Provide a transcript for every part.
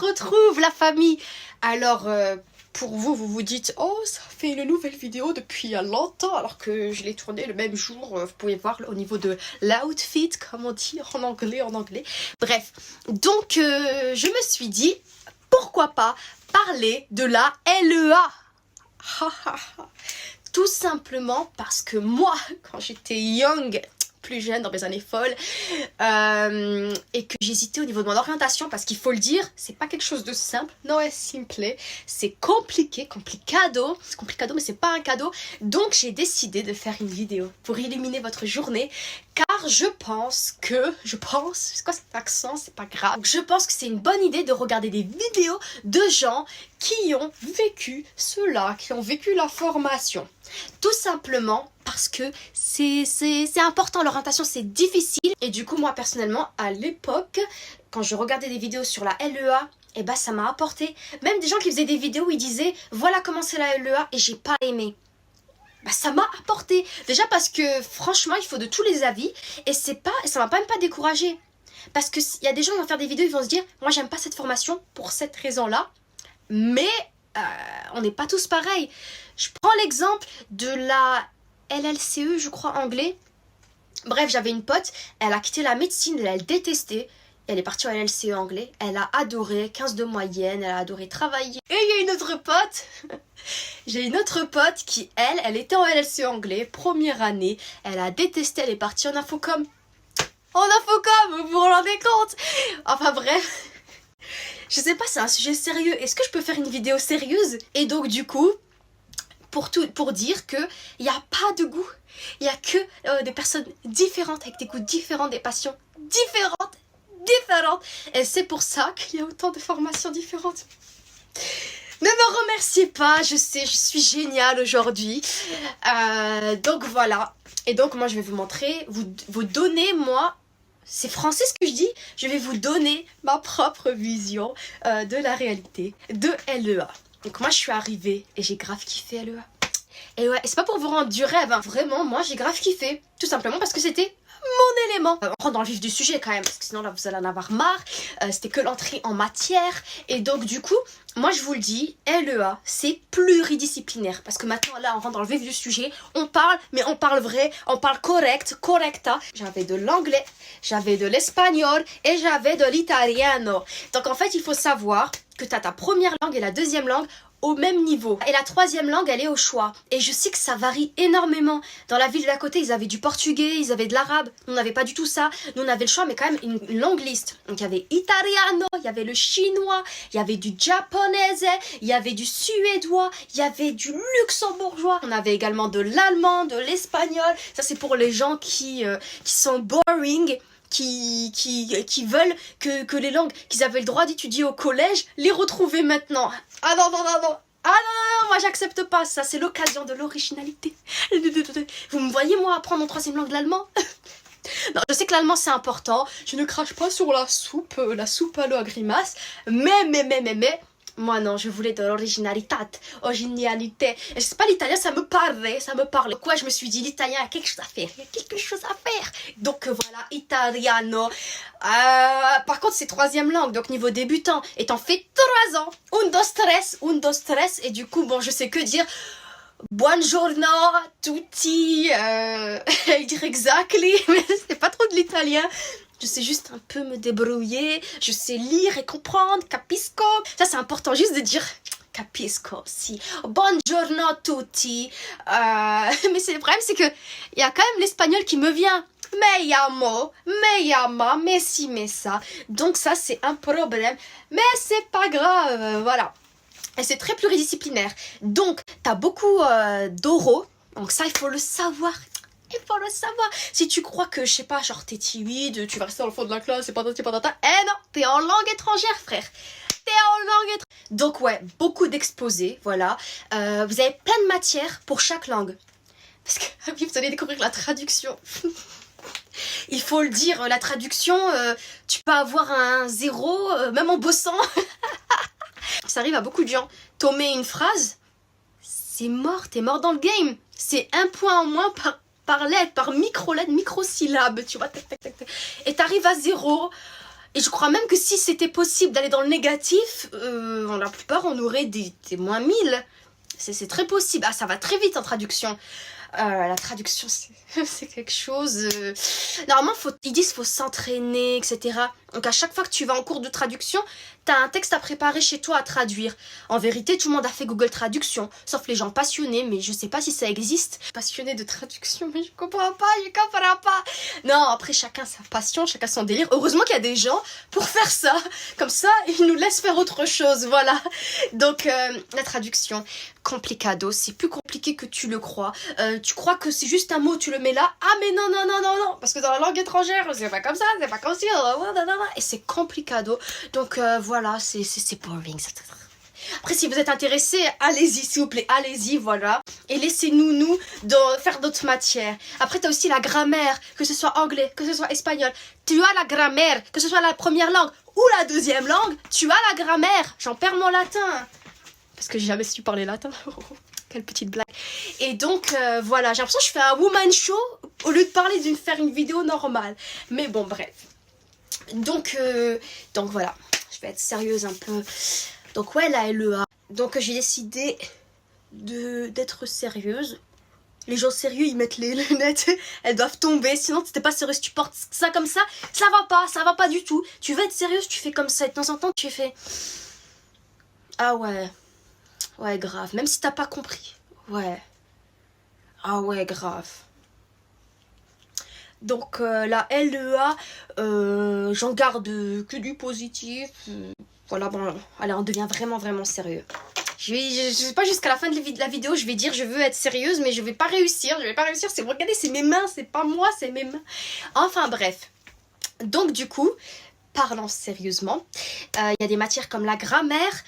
se retrouve la famille. Alors, pour vous, vous vous dites, oh, ça fait une nouvelle vidéo depuis longtemps, alors que je l'ai tournée le même jour. Vous pouvez voir au niveau de l'outfit, comme on dit en anglais. Bref, donc je me suis dit, pourquoi pas parler de la LEA. Tout simplement parce que moi, quand j'étais young, plus jeune, dans mes années folles, et que j'hésitais au niveau de mon orientation, parce qu'il faut le dire, c'est pas quelque chose de simple, no es simple, c'est complicado, mais c'est pas un cadeau. Donc j'ai décidé de faire une vidéo pour illuminer votre journée, car je pense, c'est quoi cet accent, c'est pas grave, donc je pense que c'est une bonne idée de regarder des vidéos de gens qui ont vécu cela, qui ont vécu la formation. Tout simplement parce que c'est important, l'orientation c'est difficile. Et du coup moi personnellement à l'époque, quand je regardais des vidéos sur la LEA, et bah ça m'a apporté. Même des gens qui faisaient des vidéos où ils disaient voilà comment c'est la LEA et j'ai pas aimé. Bah ça m'a apporté. Déjà parce que franchement il faut de tous les avis. Et ça m'a même pas découragé. Parce qu'il y a des gens qui vont faire des vidéos, ils vont se dire moi j'aime pas cette formation pour cette raison là. Mais on n'est pas tous pareils. Je prends l'exemple de la LLCE, je crois, anglais. Bref, j'avais une pote, elle a quitté la médecine, elle détestait. Elle est partie en LLCE anglais. Elle a adoré, 15 de moyenne, elle a adoré travailler. Et il y a une autre pote. J'ai une autre pote qui, elle était en LLCE anglais, première année. Elle a détesté, elle est partie en infocom. En infocom, vous vous rendez compte? Enfin bref. Je sais pas, c'est un sujet sérieux. Est-ce que je peux faire une vidéo sérieuse? Et donc du coup, pour dire que il n'y a pas de goût. Il n'y a que des personnes différentes, avec des goûts différents, des passions différentes. Et c'est pour ça qu'il y a autant de formations différentes. Ne me remerciez pas, je sais, je suis géniale aujourd'hui. Donc voilà. Et donc moi je vais vous montrer, vous donner moi... C'est français ce que je dis. Je vais vous donner ma propre vision de la réalité de LEA. Donc moi je suis arrivée et j'ai grave kiffé LEA. Et ouais, c'est pas pour vous rendre du rêve, hein. Vraiment, moi j'ai grave kiffé. Tout simplement parce que c'était mon élément. On rentre dans le vif du sujet quand même, parce que sinon là vous allez en avoir marre. C'était que l'entrée en matière. Et donc du coup, moi je vous le dis, LEA c'est pluridisciplinaire. Parce que maintenant là on rentre dans le vif du sujet. On parle, mais on parle vrai, on parle correcta. J'avais de l'anglais, j'avais de l'espagnol et j'avais de l'italiano. Donc en fait il faut savoir que tu as ta première langue et la deuxième langue au même niveau. Et la troisième langue, elle est au choix. Et je sais que ça varie énormément. Dans la ville d'à côté, ils avaient du portugais, ils avaient de l'arabe. Nous, on n'avait pas du tout ça. Nous, on avait le choix, mais quand même une longue liste. Donc, il y avait italiano, il y avait le chinois, il y avait du japonais, il y avait du suédois, il y avait du luxembourgeois. On avait également de l'allemand, de l'espagnol. Ça, c'est pour les gens qui sont boring, qui veulent que les langues qu'ils avaient le droit d'étudier au collège, les retrouver maintenant. Ah non, moi j'accepte pas ça, c'est l'occasion de l'originalité. Vous me voyez moi apprendre en troisième langue l'allemand? Non, je sais que l'allemand c'est important, je ne crache pas sur la soupe à l'eau à grimace, mais, moi non, je voulais de l'originalité. Et je sais pas, l'italien ça me parlait. Quoi, je me suis dit, l'italien, il y a quelque chose à faire. Donc voilà, italiano. Par contre, c'est troisième langue, donc niveau débutant. Et t'en fais 3 ans. Un, dos, tres. Et du coup, bon, je sais que dire. Buongiorno, tutti. Dire exactly, mais c'est pas trop de l'italien. Je sais juste un peu me débrouiller. Je sais lire et comprendre. Capisco. Ça, c'est important juste de dire capisco, si. Buongiorno tutti. Mais le problème, c'est que il y a quand même l'espagnol qui me vient. Me llamo, me llama, me si, me ça. Donc ça, c'est un problème. Mais c'est pas grave. Voilà. Et c'est très pluridisciplinaire. Donc, t'as beaucoup d'oraux. Donc ça, il faut le savoir. Si tu crois que, je sais pas, genre t'es timide, tu vas rester dans le fond de la classe, c'est pas ta. Eh non, t'es en langue étrangère, frère. Donc ouais, beaucoup d'exposés, voilà. Vous avez plein de matières pour chaque langue. Parce que, oui, vous allez découvrir la traduction. Il faut le dire, la traduction, tu peux avoir un 0, même en bossant. Ça arrive à beaucoup de gens. Tommer une phrase, c'est mort, t'es mort dans le game. C'est un point en moins par lettre, par micro-lettre, micro-syllabe, tu vois, tac. Et t'arrives à 0, Et je crois même que si c'était possible d'aller dans le négatif, la plupart on aurait des moins 1000. C'est très possible. Ah, ça va très vite en traduction. La traduction, c'est quelque chose... Normalement, ils disent qu'il faut s'entraîner, etc. Donc à chaque fois que tu vas en cours de traduction, t'as un texte à préparer chez toi à traduire. En vérité, tout le monde a fait Google Traduction, sauf les gens passionnés, mais je sais pas si ça existe. Passionnés de traduction, mais je comprends pas. Non, après, chacun sa passion, chacun son délire. Heureusement qu'il y a des gens pour faire ça. Comme ça, ils nous laissent faire autre chose, voilà. Donc, la traduction, complicado, c'est plus compliqué que tu le crois. Tu crois que c'est juste un mot, tu le mets là. Ah, mais non, parce que dans la langue étrangère, c'est pas comme ça, c'est pas comme si... Et c'est complicado. Donc voilà, c'est boring. Après, si vous êtes intéressé, allez-y, s'il vous plaît, allez-y, voilà. Et laissez-nous faire d'autres matières. Après, tu as aussi la grammaire, que ce soit anglais, que ce soit espagnol. Tu as la grammaire, que ce soit la première langue ou la deuxième langue, tu as la grammaire. J'en perds mon latin. Parce que j'ai jamais su parler latin. Quelle petite blague. Et donc, voilà, j'ai l'impression que je fais un woman show au lieu de faire une vidéo normale. Mais bon, bref. Donc voilà, je vais être sérieuse un peu. Donc ouais, la LEA. Donc j'ai décidé d'être sérieuse. Les gens sérieux, ils mettent les lunettes, elles doivent tomber, sinon t'es pas sérieuse, tu portes ça comme ça va pas du tout. Tu veux être sérieuse, tu fais comme ça, et de temps en temps tu fais... Ah ouais grave, même si t'as pas compris. Ouais. Ah ouais grave. Donc la LEA, j'en garde que du positif. Voilà, bon, allez, on devient vraiment sérieux. Je sais pas, jusqu'à la fin de la vidéo, je vais dire je veux être sérieuse, mais je vais pas réussir. C'est, regardez, c'est mes mains, c'est pas moi, c'est mes mains. Enfin bref. Donc du coup, parlant sérieusement, il y a des matières comme la grammaire,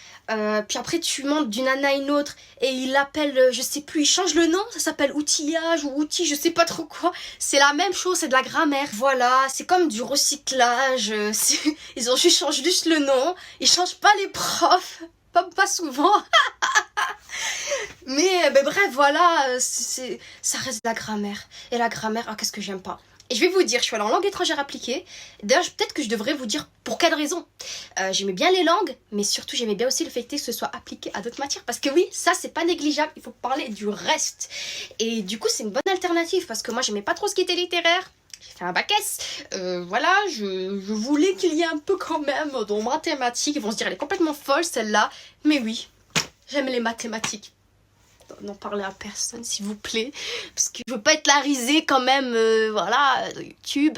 puis après tu montes d'une année à une autre et il l'appelle, je sais plus, il change le nom, ça s'appelle outillage ou outil, je sais pas trop quoi. C'est la même chose, c'est de la grammaire. Voilà, c'est comme du recyclage, ils ont changé juste le nom, ils changent pas les profs, pas souvent. Mais bref, voilà, ça reste de la grammaire. Et la grammaire, ah, qu'est-ce que j'aime pas. Et je vais vous dire, je suis allée en langue étrangère appliquée. D'ailleurs, peut-être que je devrais vous dire pour quelle raison. J'aimais bien les langues, mais surtout j'aimais bien aussi le fait que ce soit appliqué à d'autres matières. Parce que oui, ça c'est pas négligeable, il faut parler du reste. Et du coup, c'est une bonne alternative parce que moi j'aimais pas trop ce qui était littéraire. J'ai fait un bac S. Voilà, je voulais qu'il y ait un peu quand même dans mathématiques. Ils vont se dire, elle est complètement folle celle-là. Mais oui, j'aime les mathématiques. N'en parlez à personne s'il vous plaît, parce que je veux pas être la risée quand même, voilà, de YouTube.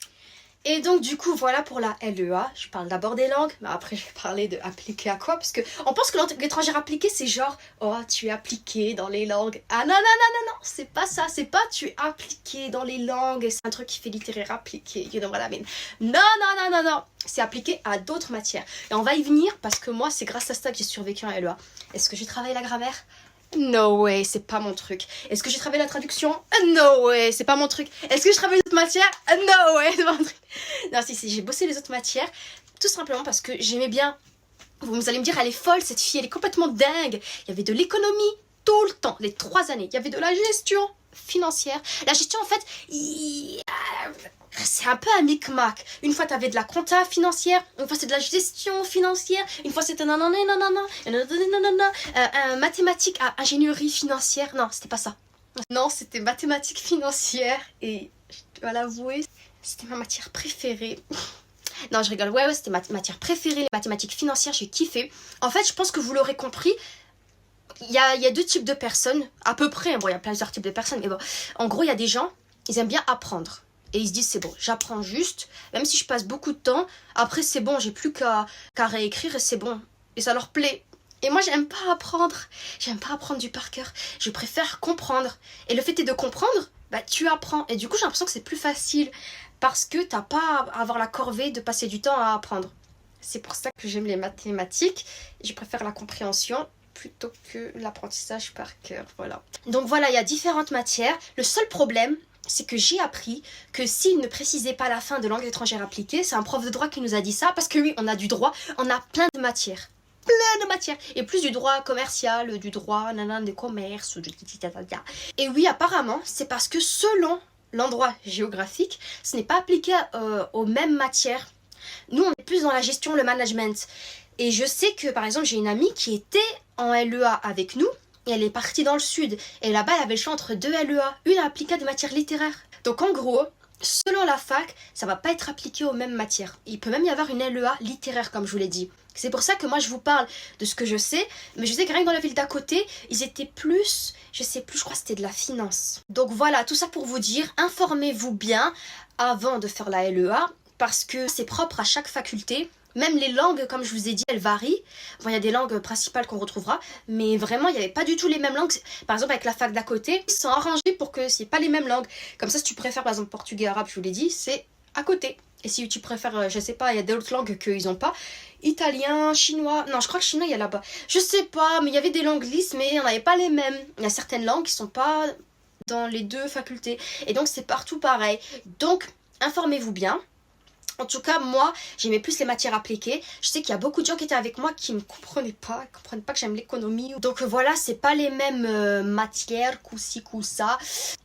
Et donc du coup voilà pour la LEA, je parle d'abord des langues, mais après je vais parler de appliquer à quoi, parce que on pense que l'étranger appliqué c'est genre, oh tu es appliqué dans les langues. Ah non, c'est pas ça, c'est pas tu es appliqué dans les langues, c'est un truc qui fait littéraire appliqué, you know what I mean. Non, c'est appliqué à d'autres matières. Et on va y venir parce que moi c'est grâce à ça que j'ai survécu à LEA. Est-ce que j'ai travaillé la grammaire? No way, c'est pas mon truc. Est-ce que j'ai travaillé la traduction? No way, c'est pas mon truc. Est-ce que je travaille les autres matières? No way, c'est pas mon truc. Non, si, j'ai bossé les autres matières, tout simplement parce que j'aimais bien. Vous allez me dire, elle est folle, cette fille, elle est complètement dingue. Il y avait de l'économie tout le temps, les 3 années. Il y avait de la gestion financière. La gestion, en fait, c'est un peu un micmac. Une fois, t'avais de la compta financière. Une fois, c'est de la gestion financière. Une fois, c'était mathématiques à ingénierie financière. Non, c'était pas ça. Non, c'était mathématiques financières. Et je dois l'avouer, c'était ma matière préférée. Non, je rigole. Ouais, c'était ma matière préférée. Les mathématiques financières, j'ai kiffé. En fait, je pense que vous l'aurez compris. Il y a 2 types de personnes, à peu près. Bon, il y a plusieurs types de personnes, mais bon. En gros, il y a des gens, ils aiment bien apprendre. Et ils se disent, c'est bon, j'apprends juste. Même si je passe beaucoup de temps, après, c'est bon, j'ai plus qu'à réécrire et c'est bon. Et ça leur plaît. Et moi, j'aime pas apprendre. J'aime pas apprendre du par cœur. Je préfère comprendre. Et le fait est de comprendre, bah, tu apprends. Et du coup, j'ai l'impression que c'est plus facile. Parce que t'as pas à avoir la corvée de passer du temps à apprendre. C'est pour ça que j'aime les mathématiques. Je préfère la compréhension plutôt que l'apprentissage par cœur, voilà. Donc voilà, il y a différentes matières. Le seul problème, c'est que j'ai appris que s'il ne précisait pas la fin de langue étrangère appliquée, c'est un prof de droit qui nous a dit ça, parce que oui, on a du droit, on a plein de matières. Et plus du droit commercial, du droit de commerce, et oui, apparemment, c'est parce que selon l'endroit géographique, ce n'est pas appliqué aux mêmes matières. Nous, on est plus dans la gestion, le management. Et je sais que, par exemple, j'ai une amie qui était en LEA avec nous, et elle est partie dans le sud. Et là-bas, elle avait le choix entre 2 LEA, une appliquée à des matières littéraires. Donc en gros, selon la fac, ça va pas être appliqué aux mêmes matières. Il peut même y avoir une LEA littéraire, comme je vous l'ai dit. C'est pour ça que moi, je vous parle de ce que je sais, mais je sais que rien que dans la ville d'à côté, ils étaient plus, je sais plus, je crois que c'était de la finance. Donc voilà, tout ça pour vous dire, informez-vous bien avant de faire la LEA, parce que c'est propre à chaque faculté. Même les langues, comme je vous ai dit, elles varient. Bon, il y a des langues principales qu'on retrouvera, mais vraiment, il n'y avait pas du tout les mêmes langues. Par exemple, avec la fac d'à côté, ils sont arrangés pour que c'est pas les mêmes langues. Comme ça, si tu préfères, par exemple, portugais, arabe, je vous l'ai dit, c'est à côté. Et si tu préfères, je sais pas, il y a d'autres langues qu'ils n'ont pas. Italien, chinois, non, je crois que chinois, il y a là-bas. Je sais pas, mais il y avait des langues lisses, mais on n'avait pas les mêmes. Il y a certaines langues qui sont pas dans les deux facultés. Et donc, c'est partout pareil. Donc, informez-vous bien. En tout cas, moi, j'aimais plus les matières appliquées. Je sais qu'il y a beaucoup de gens qui étaient avec moi qui ne comprenaient pas que j'aime l'économie. Donc voilà, c'est pas les mêmes matières, coup-ci, coup-ça.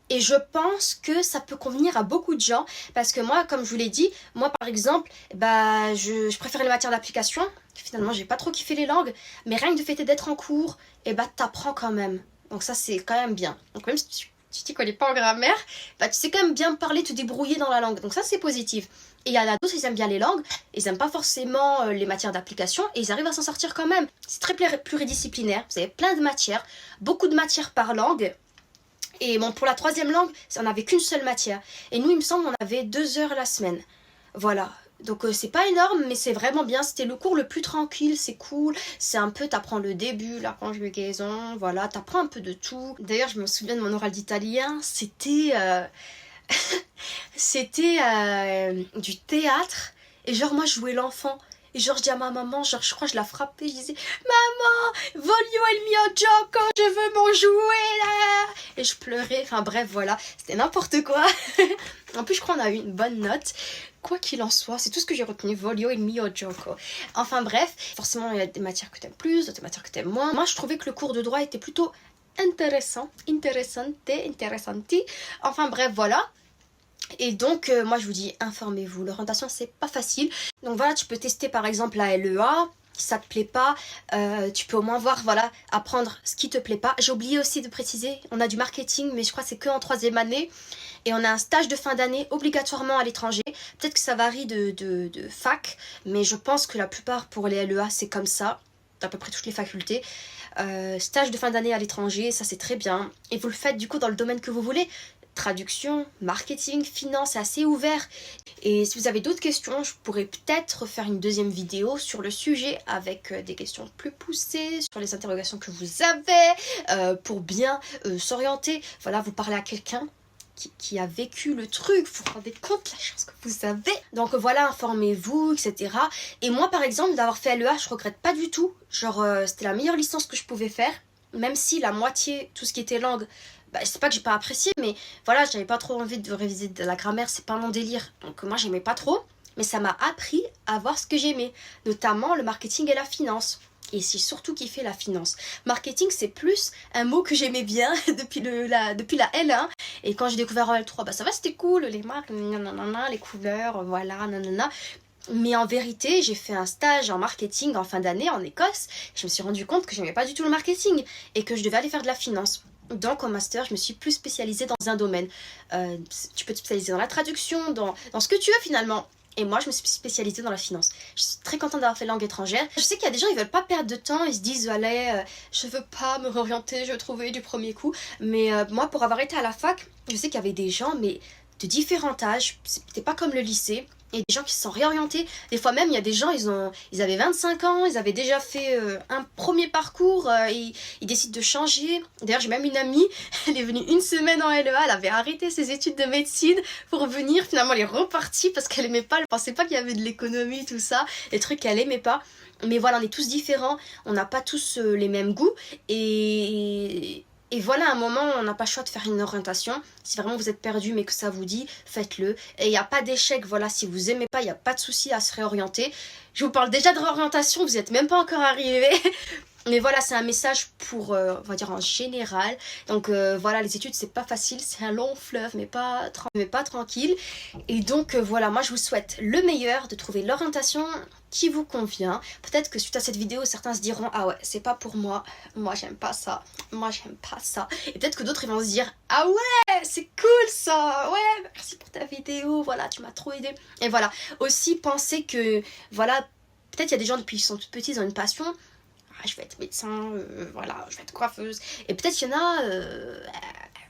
Et je pense que ça peut convenir à beaucoup de gens. Parce que moi, comme je vous l'ai dit, moi par exemple, bah, je préfère les matières d'application. Finalement, j'ai pas trop kiffé les langues. Mais rien que de fait d'être en cours, et bah t'apprends quand même. Donc ça, c'est quand même bien. Donc même si tu t'y connais pas en grammaire, bah tu sais quand même bien parler, te débrouiller dans la langue. Donc ça, c'est positif. Et il y en a d'autres, ils aiment bien les langues, ils n'aiment pas forcément les matières d'application, et ils arrivent à s'en sortir quand même. C'est très pluridisciplinaire, vous avez plein de matières, beaucoup de matières par langue. Et bon, pour la 3e langue, on n'avait qu'une seule matière. Et nous, il me semble, on avait 2 heures la semaine. Voilà. Donc c'est pas énorme, mais c'est vraiment bien. C'était le cours le plus tranquille, c'est cool. C'est un peu, t'apprends le début, la conjugaison, voilà, t'apprends un peu de tout. D'ailleurs, je me souviens de mon oral d'italien, c'était... c'était du théâtre. Et genre, moi, je jouais l'enfant. Et genre, je dis à ma maman, genre, je crois que je la frappais. Je disais, maman, voglio il mio gioco, je veux mon jouet là. Et je pleurais. Enfin, bref, voilà. C'était n'importe quoi. En plus, je crois qu'on a eu une bonne note. Quoi qu'il en soit, c'est tout ce que j'ai retenu. Voglio il mio gioco. Enfin, bref. Forcément, il y a des matières que t'aimes plus, d'autres matières que t'aimes moins. Moi, je trouvais que le cours de droit était plutôt interessanti. Enfin, bref, voilà. Et donc, moi, je vous dis, informez-vous. L'orientation, c'est pas facile. Donc voilà, tu peux tester par exemple la LEA. Si ça te plaît pas, tu peux au moins voir, voilà, apprendre ce qui te plaît pas. J'ai oublié aussi de préciser, on a du marketing, mais je crois que c'est que en 3e année. Et on a un stage de fin d'année obligatoirement à l'étranger. Peut-être que ça varie de fac, mais je pense que la plupart pour les LEA, c'est comme ça, d'à peu près toutes les facultés. Stage de fin d'année à l'étranger, ça c'est très bien. Et vous le faites du coup dans le domaine que vous voulez. Traduction, marketing, finance, c'est assez ouvert. Et si vous avez d'autres questions, je pourrais peut-être faire une 2e vidéo sur le sujet avec des questions plus poussées, sur les interrogations que vous avez, pour bien s'orienter. Voilà, vous parlez à quelqu'un qui a vécu le truc, vous vous rendez compte la chance que vous avez. Donc voilà, informez-vous, etc. Et moi par exemple, d'avoir fait LEA, je regrette pas du tout. Genre, c'était la meilleure licence que je pouvais faire. Même si la moitié, tout ce qui était langue, bah, c'est pas que j'ai pas apprécié, mais voilà, j'avais pas trop envie de réviser de la grammaire, c'est pas mon délire. Donc moi j'aimais pas trop, mais ça m'a appris à voir ce que j'aimais, notamment le marketing et la finance. Et c'est surtout kiffé la finance. Marketing, c'est plus un mot que j'aimais bien depuis la L1. Et quand j'ai découvert en L3, bah ça va, c'était cool, les marques, nanana, les couleurs, voilà, nanana. Mais en vérité, j'ai fait un stage en marketing en fin d'année en Écosse. Je me suis rendu compte que j'aimais pas du tout le marketing et que je devais aller faire de la finance. Donc en master, je me suis plus spécialisée dans un domaine. Tu peux te spécialiser dans la traduction, dans ce que tu veux finalement. Et moi, je me suis spécialisée dans la finance. Je suis très contente d'avoir fait langue étrangère. Je sais qu'il y a des gens, ils veulent pas perdre de temps. Ils se disent, allez, je veux pas me réorienter, je veux trouver du premier coup. Mais moi, pour avoir été à la fac, je sais qu'il y avait des gens, mais de différents âges. C'était pas comme le lycée. Et des gens qui se sont réorientés. Des fois même, il y a des gens, ils avaient 25 ans, ils avaient déjà fait un premier parcours, ils décident de changer. D'ailleurs, j'ai même une amie, elle est venue 1 semaine en LEA, elle avait arrêté ses études de médecine pour venir. Finalement, elle est repartie parce qu'elle aimait pas, elle pensait pas qu'il y avait de l'économie, tout ça, les trucs qu'elle aimait pas. Mais voilà, on est tous différents, on n'a pas tous les mêmes goûts. Et voilà, à un moment, on n'a pas le choix de faire une orientation. Si vraiment vous êtes perdu mais que ça vous dit, faites-le. Et il n'y a pas d'échec, voilà, si vous aimez pas, il n'y a pas de souci à se réorienter. Je vous parle déjà de réorientation, vous n'êtes même pas encore arrivé. Mais voilà, c'est un message pour, on va dire en général. Donc voilà, les études, c'est pas facile, c'est un long fleuve, mais pas tranquille. Et donc voilà, moi je vous souhaite le meilleur, de trouver l'orientation qui vous convient. Peut-être que suite à cette vidéo, certains se diront, ah ouais, c'est pas pour moi, moi j'aime pas ça, moi j'aime pas ça. Et peut-être que d'autres ils vont se dire, ah ouais, c'est cool ça, ouais, merci pour ta vidéo, voilà, tu m'as trop aidé. Et voilà, aussi pensez que, voilà, peut-être il y a des gens depuis qu'ils sont tout petits, ils ont une passion. Ah, je vais être médecin, voilà, je vais être coiffeuse. Et peut-être il y en a,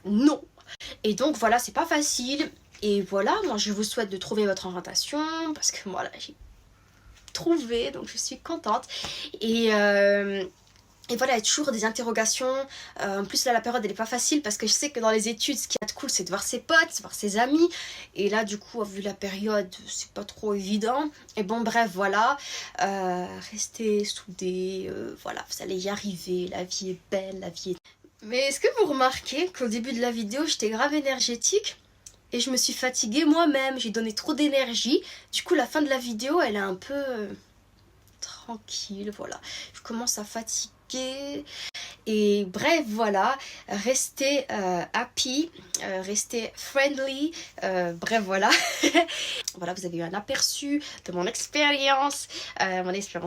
non. Et donc voilà, c'est pas facile. Et voilà, moi je vous souhaite de trouver votre orientation, parce que moi là j'ai trouvé, donc je suis contente. Et voilà, il y a toujours des interrogations. En plus, là, la période, elle est pas facile parce que je sais que dans les études, ce qui est cool, c'est de voir ses potes, de voir ses amis. Et là, du coup, vu la période, c'est pas trop évident. Et bon, bref, voilà. Restez soudés. Voilà, vous allez y arriver. La vie est belle, la vie est... Mais est-ce que vous remarquez qu'au début de la vidéo, j'étais grave énergétique et je me suis fatiguée moi-même. J'ai donné trop d'énergie. Du coup, la fin de la vidéo, elle est un peu... tranquille, voilà. Je commence à fatiguer. Et bref, voilà, restez happy, restez friendly, bref, voilà. Voilà, vous avez eu un aperçu de mon expérience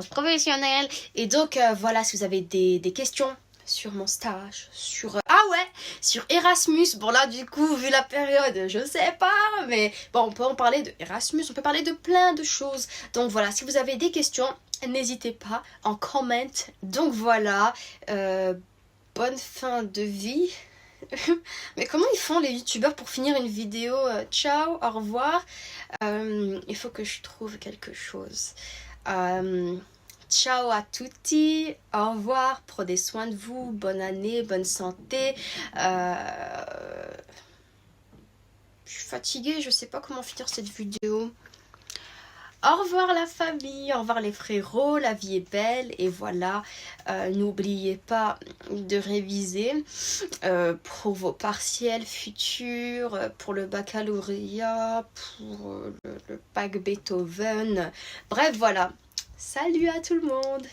professionnelle. Et donc, voilà, si vous avez des questions sur mon stage, sur... ah ouais, sur Erasmus. Bon là, du coup, vu la période, je sais pas, mais bon, on peut en parler de Erasmus, on peut parler de plein de choses. Donc voilà, si vous avez des questions, n'hésitez pas en comment. Donc voilà, bonne fin de vie. Mais comment ils font les youtubeurs pour finir une vidéo? Ciao, au revoir. Il faut que je trouve quelque chose. Ciao à tutti, au revoir, prenez soin de vous, bonne année, bonne santé. Je suis fatiguée, je sais pas comment finir cette vidéo. Au revoir la famille, au revoir les frérots, la vie est belle et voilà, n'oubliez pas de réviser pour vos partiels futurs, pour le baccalauréat, pour le bac Beethoven, bref voilà, salut à tout le monde.